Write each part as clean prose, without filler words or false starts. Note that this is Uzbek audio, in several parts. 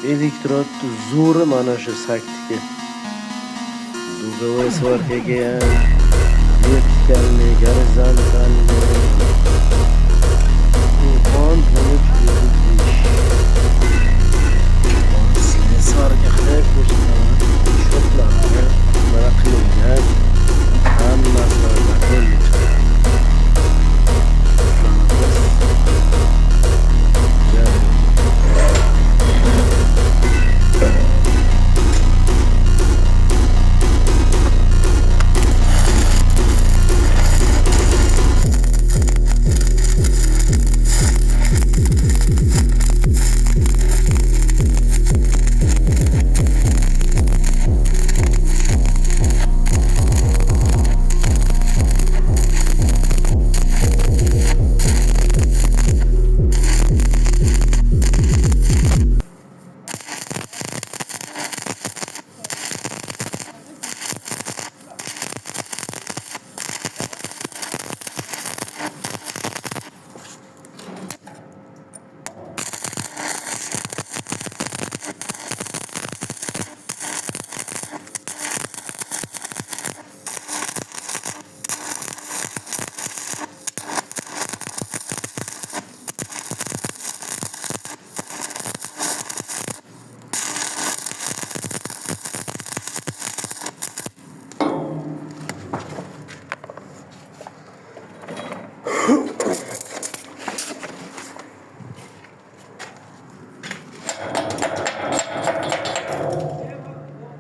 Elektrod zo'ri mana shu saktika. Dugovой сваркаga ham vertikalniy, gorizontalniy imkon bo'lib svarka qilib ko'rsataman. Shotlarni mana qilingan hammasi zakonli chiqadi.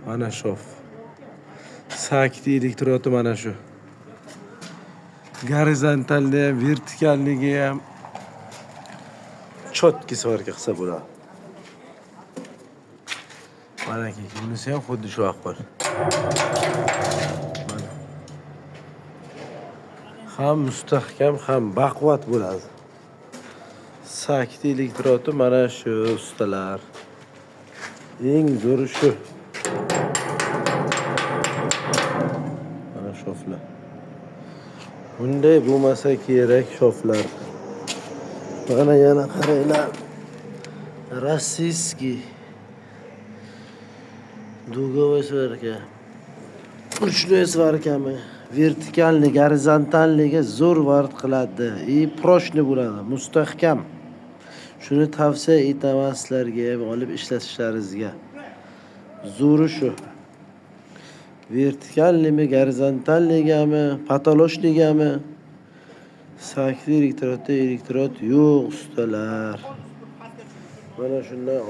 Mana shof. Sakti elektrodi mana shu. Gorizontalni ham, vertikalnigi ham chotki svarka qilsa bo'ladi. Mana bunisi ham xuddi shu ahvol. Mana. Ham mustahkam, ham baquvvat bo'ladi. Sakti elektrodi mana shu ustalar. Eng zo'ri shu. Shoflar. Bunday bo'lmasa kerak shoflar. Mana yana qaranglar. Rossiyskiy dugovой svarka. Ruchnoy svarkami? Vertikalniy, gorizontalniga zo'r vard qiladi. Proshni bo'ladi, mustahkam. Shuni tavsiya etaman sizlarga olib ishlatishlaringizga. Zo'ri shu. Vertikalniymi, gorizontalnigami, patoloshnigami? Sakti elektrod yo'q ustalar. Mana shundan